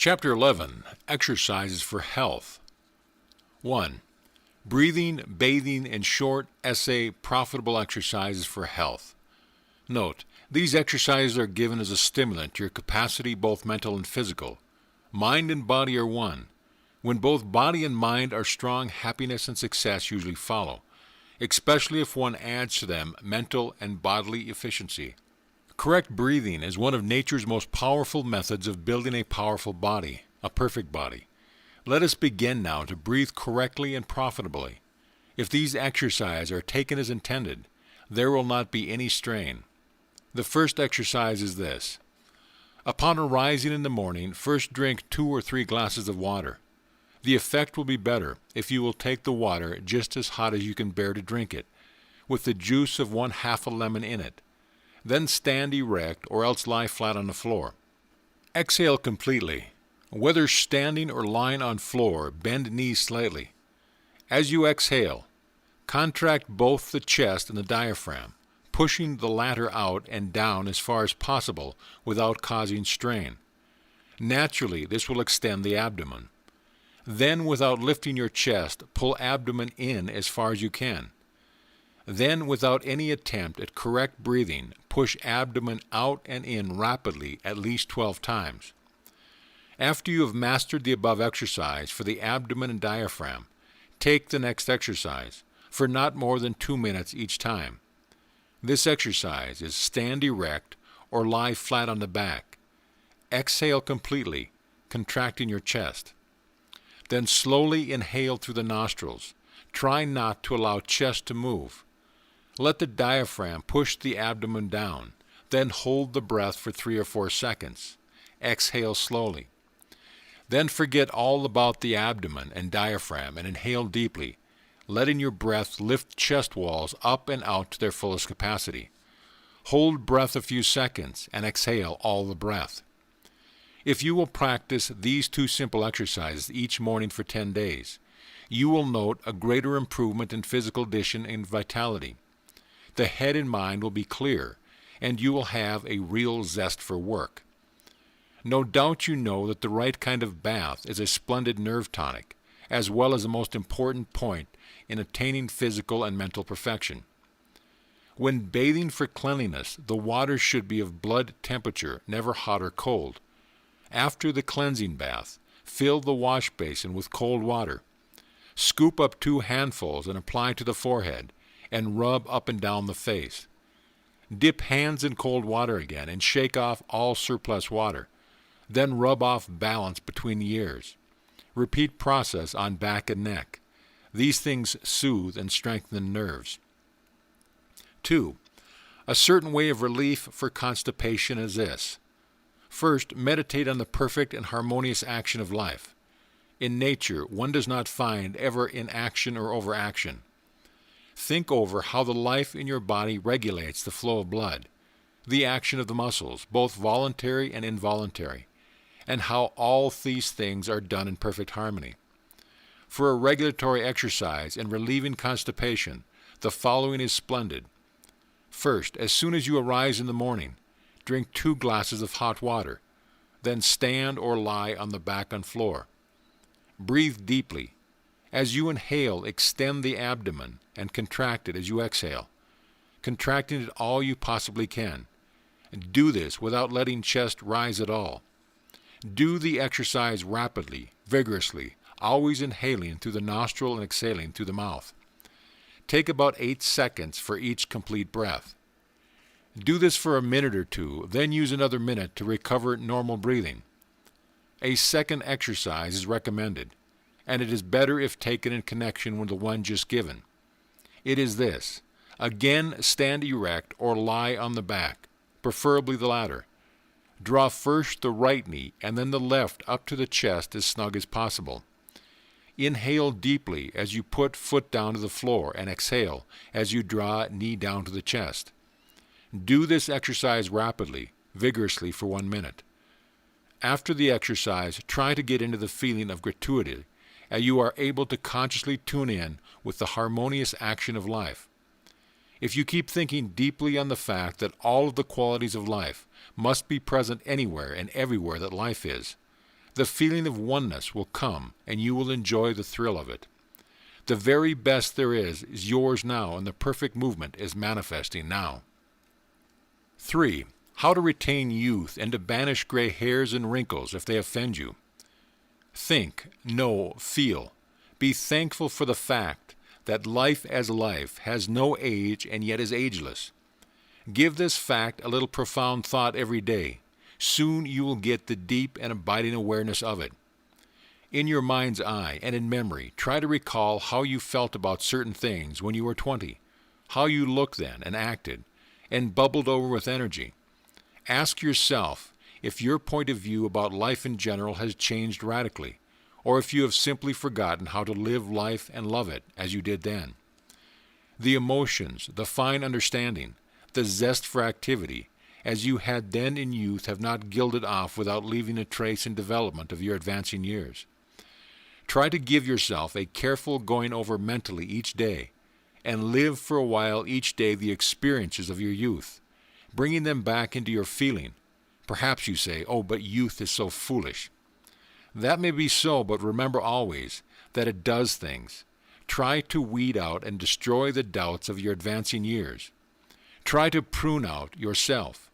Chapter 11, Exercises for Health. 1. Breathing, bathing, and short essay profitable exercises for health. Note, these exercises are given as a stimulant to your capacity, both mental and physical. Mind and body are one. When both body and mind are strong, happiness and success usually follow, especially if one adds to them mental and bodily efficiency. Correct breathing is one of nature's most powerful methods of building a powerful body, a perfect body. Let us begin now to breathe correctly and profitably. If these exercises are taken as intended, there will not be any strain. The first exercise is this. Upon arising in the morning, first drink 2 or 3 glasses of water. The effect will be better if you will take the water just as hot as you can bear to drink it, with the juice of 1/2 a lemon in it. Then stand erect or else lie flat on the floor. Exhale completely. Whether standing or lying on floor, bend knees slightly. As you exhale, contract both the chest and the diaphragm, pushing the latter out and down as far as possible without causing strain. Naturally, this will extend the abdomen. Then, without lifting your chest, pull abdomen in as far as you can. Then, without any attempt at correct breathing, push abdomen out and in rapidly at least 12 times. After you have mastered the above exercise for the abdomen and diaphragm, take the next exercise, for not more than 2 minutes each time. This exercise is stand erect or lie flat on the back. Exhale completely, contracting your chest. Then slowly inhale through the nostrils. Try not to allow chest to move. Let the diaphragm push the abdomen down, then hold the breath for 3 or 4 seconds. Exhale slowly. Then forget all about the abdomen and diaphragm and inhale deeply, letting your breath lift chest walls up and out to their fullest capacity. Hold breath a few seconds and exhale all the breath. If you will practice these 2 simple exercises each morning for 10 days, you will note a greater improvement in physical condition and vitality. The head and mind will be clear, and you will have a real zest for work. No doubt you know that the right kind of bath is a splendid nerve tonic, as well as the most important point in attaining physical and mental perfection. When bathing for cleanliness, the water should be of blood temperature, never hot or cold. After the cleansing bath, fill the wash basin with cold water. Scoop up 2 handfuls and apply to the forehead, and rub up and down the face. Dip hands in cold water again and shake off all surplus water. Then rub off balance between the ears. Repeat process on back and neck. These things soothe and strengthen the nerves. 2. A certain way of relief for constipation is this. First, meditate on the perfect and harmonious action of life. In nature, one does not find ever inaction or overaction. Think over how the life in your body regulates the flow of blood, the action of the muscles, both voluntary and involuntary, and how all these things are done in perfect harmony. For a regulatory exercise in relieving constipation, the following is splendid. First, as soon as you arise in the morning, drink 2 glasses of hot water, then stand or lie on the back on floor. Breathe deeply. As you inhale, extend the abdomen and contract it as you exhale, contracting it all you possibly can. Do this without letting chest rise at all. Do the exercise rapidly, vigorously, always inhaling through the nostril and exhaling through the mouth. Take about 8 seconds for each complete breath. Do this for a minute or 2, then use another minute to recover normal breathing. A second exercise is recommended, and it is better if taken in connection with the one just given. It is this. Again, stand erect or lie on the back, preferably the latter. Draw first the right knee and then the left up to the chest as snug as possible. Inhale deeply as you put foot down to the floor and exhale as you draw knee down to the chest. Do this exercise rapidly, vigorously for 1 minute. After the exercise, try to get into the feeling of gratuity as you are able to consciously tune in with the harmonious action of life. If you keep thinking deeply on the fact that all of the qualities of life must be present anywhere and everywhere that life is, The feeling of oneness will come, and you will enjoy the thrill of it. The very best there is yours now, and the perfect movement is manifesting now. 3. How to retain youth and to banish gray hairs and wrinkles if they offend you. Think, know, feel. Be thankful for the fact that life as life has no age and yet is ageless. Give this fact a little profound thought every day. Soon you will get the deep and abiding awareness of it. In your mind's eye and in memory, try to recall how you felt about certain things when you were 20, how you looked then and acted, and bubbled over with energy. Ask yourself if your point of view about life in general has changed radically, or if you have simply forgotten how to live life and love it as you did then. The emotions, the fine understanding, the zest for activity, as you had then in youth, have not gilded off without leaving a trace in development of your advancing years. Try to give yourself a careful going over mentally each day, and live for a while each day the experiences of your youth, bringing them back into your feeling. Perhaps you say, "Oh, but youth is so foolish." That may be so, but remember always that it does things. Try to weed out and destroy the doubts of your advancing years. Try to prune out yourself,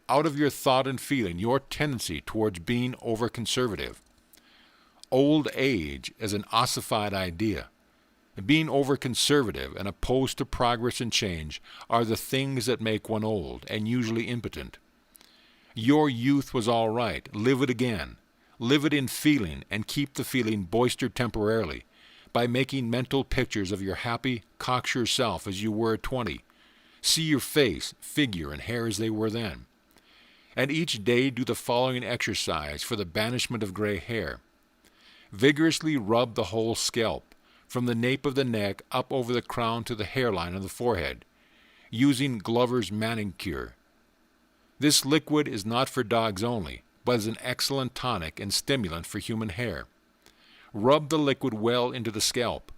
out of your thought and feeling, your tendency towards being over-conservative. Old age is an ossified idea. Being over-conservative and opposed to progress and change are the things that make one old and usually impotent. Your youth was all right. Live it again. Live it in feeling, and keep the feeling boistered temporarily by making mental pictures of your happy, cocksure self as you were at 20. See your face, figure, and hair as they were then. And each day do the following exercise for the banishment of gray hair. Vigorously rub the whole scalp, from the nape of the neck up over the crown to the hairline of the forehead, using Glover's manicure. This liquid is not for dogs only, but is an excellent tonic and stimulant for human hair. Rub the liquid well into the scalp.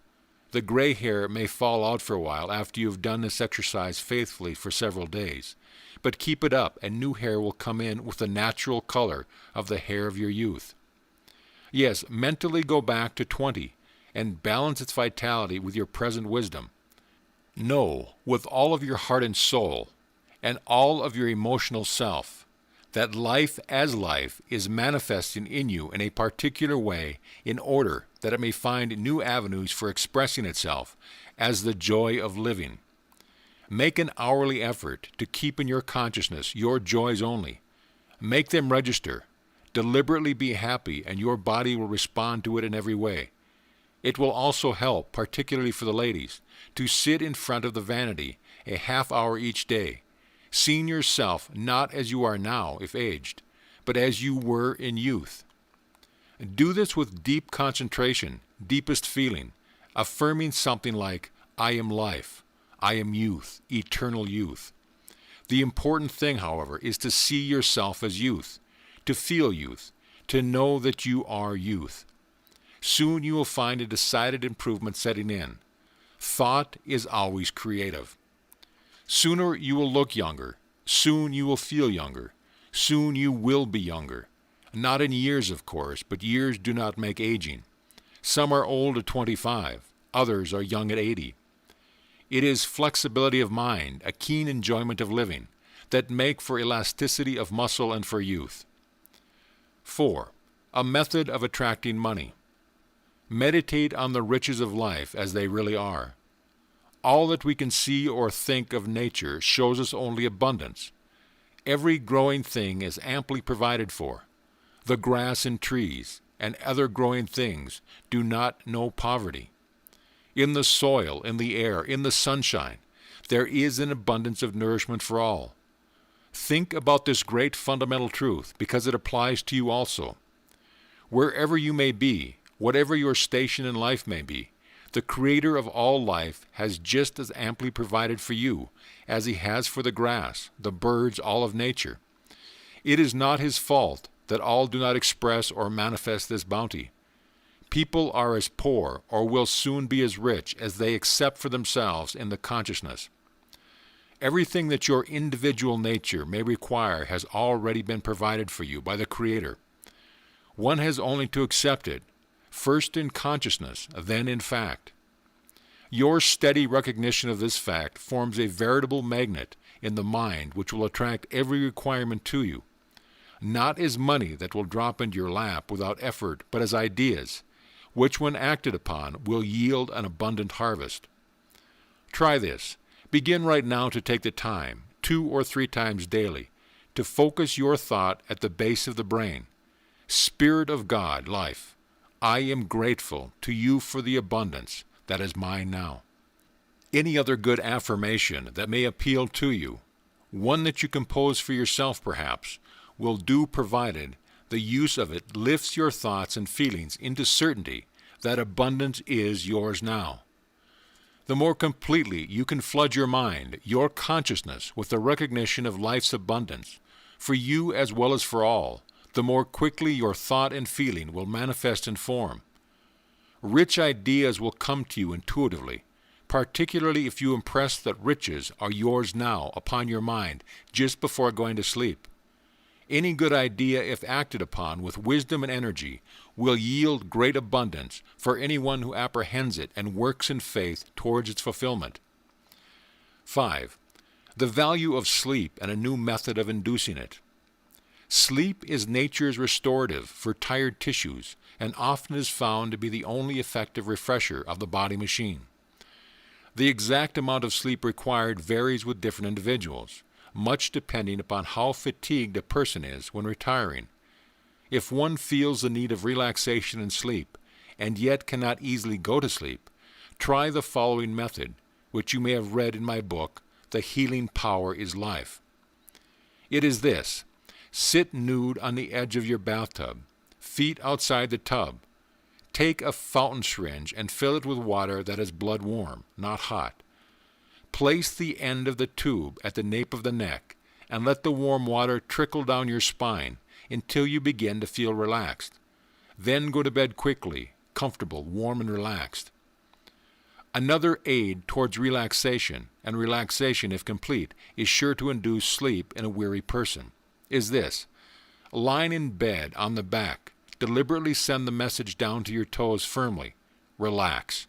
The gray hair may fall out for a while after you have done this exercise faithfully for several days, but keep it up and new hair will come in with the natural color of the hair of your youth. Yes, mentally go back to 20 and balance its vitality with your present wisdom. Know with all of your heart and soul and all of your emotional self that life as life is manifesting in you in a particular way in order that it may find new avenues for expressing itself as the joy of living. Make an hourly effort to keep in your consciousness your joys only. Make them register. Deliberately be happy, and your body will respond to it in every way. It will also help, particularly for the ladies, to sit in front of the vanity a half hour each day, seeing yourself not as you are now if aged, but as you were in youth. Do this with deep concentration, deepest feeling, affirming something like, "I am life, I am youth, eternal youth." The important thing, however, is to see yourself as youth, to feel youth, to know that you are youth. Soon you will find a decided improvement setting in. Thought is always creative. Sooner you will look younger. Soon you will feel younger. Soon you will be younger. Not in years, of course, but years do not make aging. Some are old at 25. Others are young at 80. It is flexibility of mind, a keen enjoyment of living, that make for elasticity of muscle and for youth. 4. A method of attracting money. Meditate on the riches of life as they really are. All that we can see or think of nature shows us only abundance. Every growing thing is amply provided for. The grass and trees and other growing things do not know poverty. In the soil, in the air, in the sunshine, there is an abundance of nourishment for all. Think about this great fundamental truth because it applies to you also. Wherever you may be, whatever your station in life may be, the Creator of all life has just as amply provided for you as He has for the grass, the birds, all of nature. It is not His fault that all do not express or manifest this bounty. People are as poor or will soon be as rich as they accept for themselves in the consciousness. Everything that your individual nature may require has already been provided for you by the Creator. One has only to accept it, first in consciousness, then in fact. Your steady recognition of this fact forms a veritable magnet in the mind which will attract every requirement to you, not as money that will drop into your lap without effort, but as ideas, which when acted upon will yield an abundant harvest. Try this. Begin right now to take the time, 2 or 3 times daily, to focus your thought at the base of the brain. Spirit of God, life, I am grateful to you for the abundance that is mine now. Any other good affirmation that may appeal to you, one that you compose for yourself perhaps, will do provided the use of it lifts your thoughts and feelings into certainty that abundance is yours now. The more completely you can flood your mind, your consciousness, with the recognition of life's abundance, for you as well as for all, the more quickly your thought and feeling will manifest in form. Rich ideas will come to you intuitively, particularly if you impress that riches are yours now upon your mind just before going to sleep. Any good idea, if acted upon with wisdom and energy, will yield great abundance for anyone who apprehends it and works in faith towards its fulfillment. 5. The value of sleep and a new method of inducing it. Sleep is nature's restorative for tired tissues and often is found to be the only effective refresher of the body machine. The exact amount of sleep required varies with different individuals, much depending upon how fatigued a person is when retiring. If one feels the need of relaxation and sleep, and yet cannot easily go to sleep, try the following method, which you may have read in my book, The Healing Power is Life. It is this: sit nude on the edge of your bathtub, feet outside the tub. Take a fountain syringe and fill it with water that is blood warm, not hot. Place the end of the tube at the nape of the neck and let the warm water trickle down your spine until you begin to feel relaxed. Then go to bed quickly, comfortable, warm, and relaxed. Another aid towards relaxation, and relaxation, if complete, is sure to induce sleep in a weary person, is this: lying in bed on the back, deliberately send the message down to your toes firmly. Relax.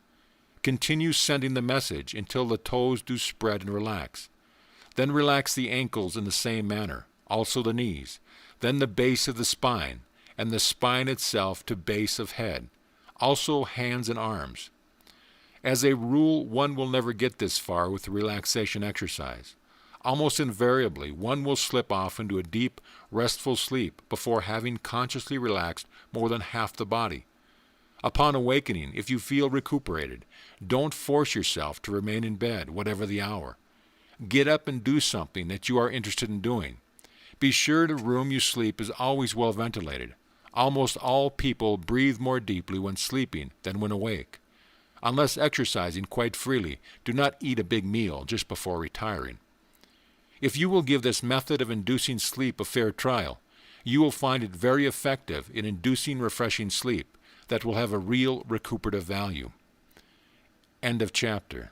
Continue sending the message until the toes do spread and relax. Then relax the ankles in the same manner, also the knees, then the base of the spine, and the spine itself to base of head, also hands and arms. As a rule, one will never get this far with the relaxation exercise. Almost invariably, one will slip off into a deep, restful sleep before having consciously relaxed more than half the body. Upon awakening, if you feel recuperated, don't force yourself to remain in bed, whatever the hour. Get up and do something that you are interested in doing. Be sure the room you sleep is always well ventilated. Almost all people breathe more deeply when sleeping than when awake. Unless exercising quite freely, do not eat a big meal just before retiring. If you will give this method of inducing sleep a fair trial, you will find it very effective in inducing refreshing sleep that will have a real recuperative value. End of chapter.